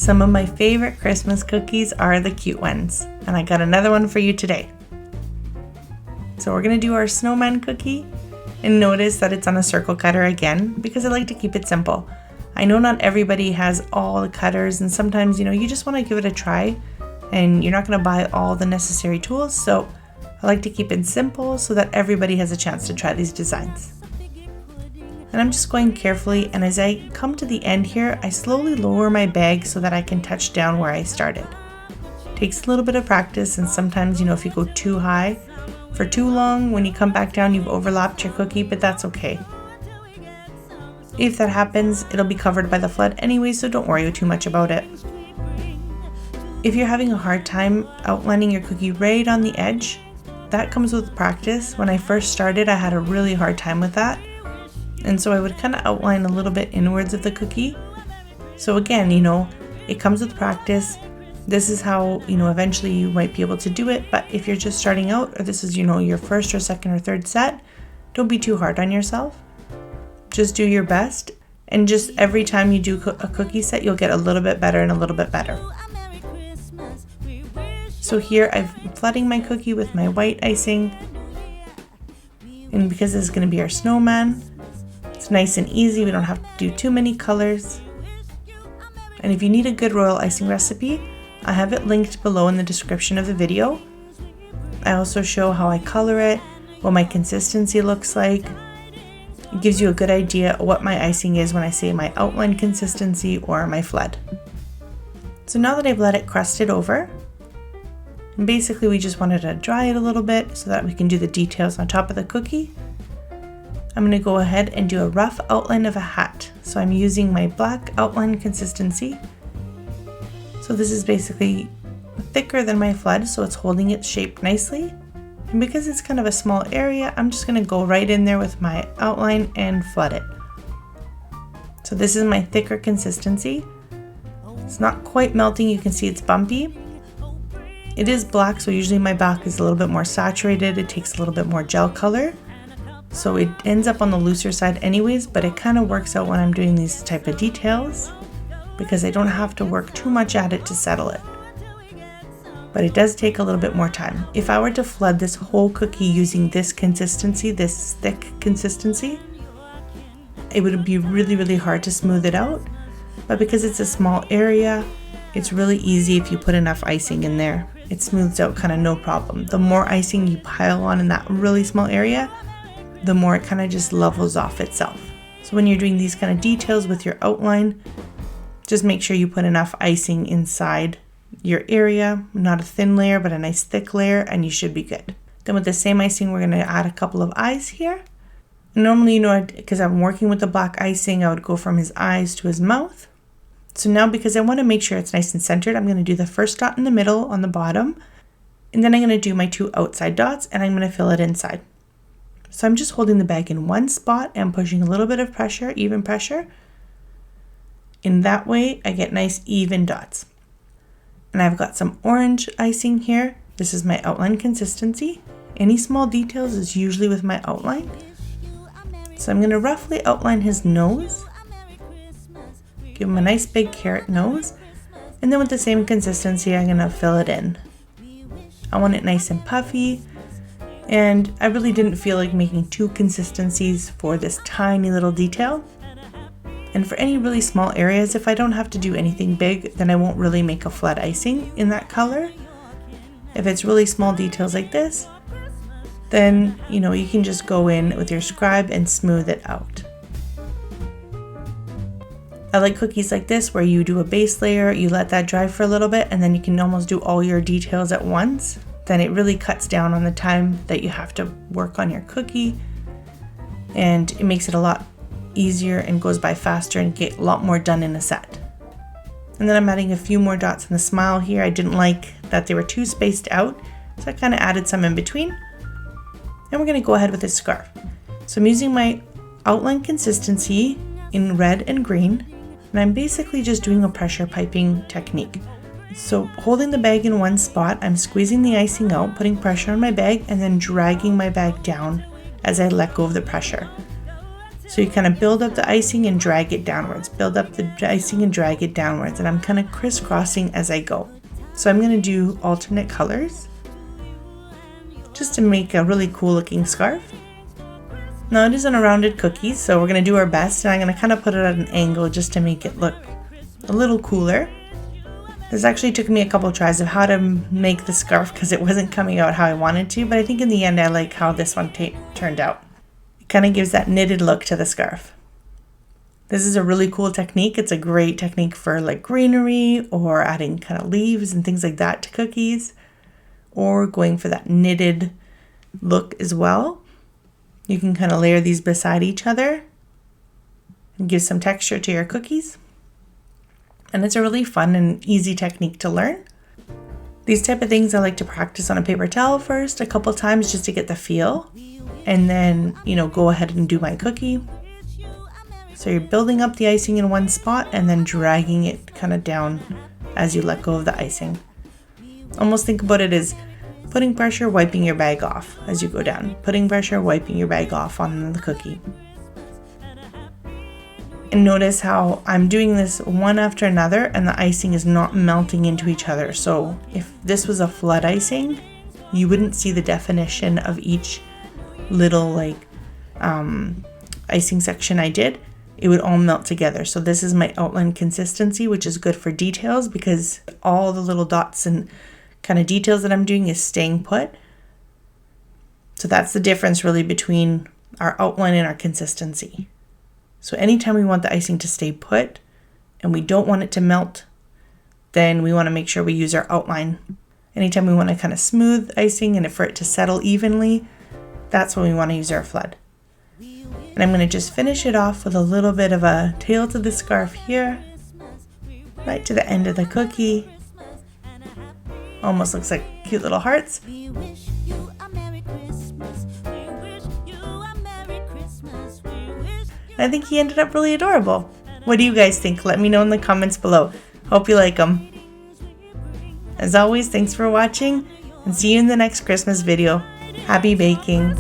Some of my favorite Christmas cookies are the cute ones, and I got another one for you today. So we're going to do our snowman cookie, and notice that it's on a circle cutter again because I like to keep it simple. I know not everybody has all the cutters, and sometimes you just want to give it a try and you're not going to buy all the necessary tools, so I like to keep it simple so that everybody has a chance to try these designs. And I'm just going carefully, and as I come to the end here, I slowly lower my bag so that I can touch down where I started. Takes a little bit of practice, and sometimes if you go too high for too long, when you come back down you've overlapped your cookie, but that's okay. If that happens, it'll be covered by the flood anyway, so don't worry too much about it. If you're having a hard time outlining your cookie right on the edge, that comes with practice. When I first started, I had a really hard time with that. And so I would kind of outline a little bit inwards of the cookie. So again, it comes with practice. This is how, eventually you might be able to do it. But if you're just starting out, or this is, your first or second or third set, don't be too hard on yourself. Just do your best. And just every time you do a cookie set, you'll get a little bit better and a little bit better. So here I'm flooding my cookie with my white icing. And because this is going to be our snowman, it's nice and easy. We don't have to do too many colors. And if you need a good royal icing recipe, I have it linked below in the description of the video. I also show how I color it, what my consistency looks like. It gives you a good idea of what my icing is when I say my outline consistency or my flood. So now that I've let it crust it over, and basically we just wanted to dry it a little bit so that we can do the details on top of the cookie. I'm going to go ahead and do a rough outline of a hat. So I'm using my black outline consistency. So this is basically thicker than my flood, so it's holding its shape nicely. And because it's kind of a small area, I'm just going to go right in there with my outline and flood it. So this is my thicker consistency. It's not quite melting, you can see it's bumpy. It is black, so usually my back is a little bit more saturated. It takes a little bit more gel color. So it ends up on the looser side anyways, but it kind of works out when I'm doing these type of details because I don't have to work too much at it to settle it. But it does take a little bit more time. If I were to flood this whole cookie using this consistency, this thick consistency, it would be really, really hard to smooth it out. But because it's a small area, it's really easy if you put enough icing in there. It smooths out kind of no problem. The more icing you pile on in that really small area, the more it kind of just levels off itself. So when you're doing these kind of details with your outline, just make sure you put enough icing inside your area, not a thin layer, but a nice thick layer, and you should be good. Then with the same icing, we're going to add a couple of eyes here. Normally, because I'm working with the black icing, I would go from his eyes to his mouth. So now, because I want to make sure it's nice and centered, I'm going to do the first dot in the middle on the bottom, and then I'm going to do my two outside dots, and I'm going to fill it inside. So I'm just holding the bag in one spot and pushing a little bit of pressure, even pressure. In that way, I get nice even dots. And I've got some orange icing here. This is my outline consistency. Any small details is usually with my outline. So I'm going to roughly outline his nose. Give him a nice big carrot nose. And then with the same consistency, I'm going to fill it in. I want it nice and puffy. And I really didn't feel like making two consistencies for this tiny little detail. And for any really small areas, if I don't have to do anything big, then I won't really make a flood icing in that color. If it's really small details like this, then you can just go in with your scribe and smooth it out. I like cookies like this where you do a base layer, you let that dry for a little bit, and then you can almost do all your details at once. Then it really cuts down on the time that you have to work on your cookie, and it makes it a lot easier and goes by faster and get a lot more done in a set. And then I'm adding a few more dots in the smile here. I didn't like that they were too spaced out, so I kind of added some in between. And we're going to go ahead with this scarf. So I'm using my outline consistency in red and green, and I'm basically just doing a pressure piping technique. So holding the bag in one spot, I'm squeezing the icing out, putting pressure on my bag, and then dragging my bag down as I let go of the pressure. So you kind of build up the icing and drag it downwards, build up the icing and drag it downwards, and I'm kind of crisscrossing as I go. So I'm going to do alternate colors just to make a really cool looking scarf. Now it isn't a rounded cookie, so we're going to do our best, and I'm going to kind of put it at an angle just to make it look a little cooler. This actually took me a couple tries of how to make the scarf because it wasn't coming out how I wanted to, but I think in the end I like how this one turned out. It kind of gives that knitted look to the scarf. This is a really cool technique. It's a great technique for like greenery or adding kind of leaves and things like that to cookies, or going for that knitted look as well. You can kind of layer these beside each other and give some texture to your cookies. And it's a really fun and easy technique to learn. These type of things I like to practice on a paper towel first a couple times just to get the feel, and then, go ahead and do my cookie. So you're building up the icing in one spot and then dragging it kind of down as you let go of the icing. Almost think about it as putting pressure, wiping your bag off as you go down. Putting pressure, wiping your bag off on the cookie. And notice how I'm doing this one after another and the icing is not melting into each other. So if this was a flood icing, you wouldn't see the definition of each little icing section I did. It would all melt together. So this is my outline consistency, which is good for details because all the little dots and kind of details that I'm doing is staying put. So that's the difference really between our outline and our consistency. So anytime we want the icing to stay put and we don't want it to melt, then we want to make sure we use our outline. Anytime we want to kind of smooth icing and for it to settle evenly, that's when we want to use our flood. And I'm going to just finish it off with a little bit of a tail to the scarf here, right to the end of the cookie. Almost looks like cute little hearts. I think he ended up really adorable. What do you guys think? Let me know in the comments below. Hope you like them. As always, thanks for watching and see you in the next Christmas video. Happy baking!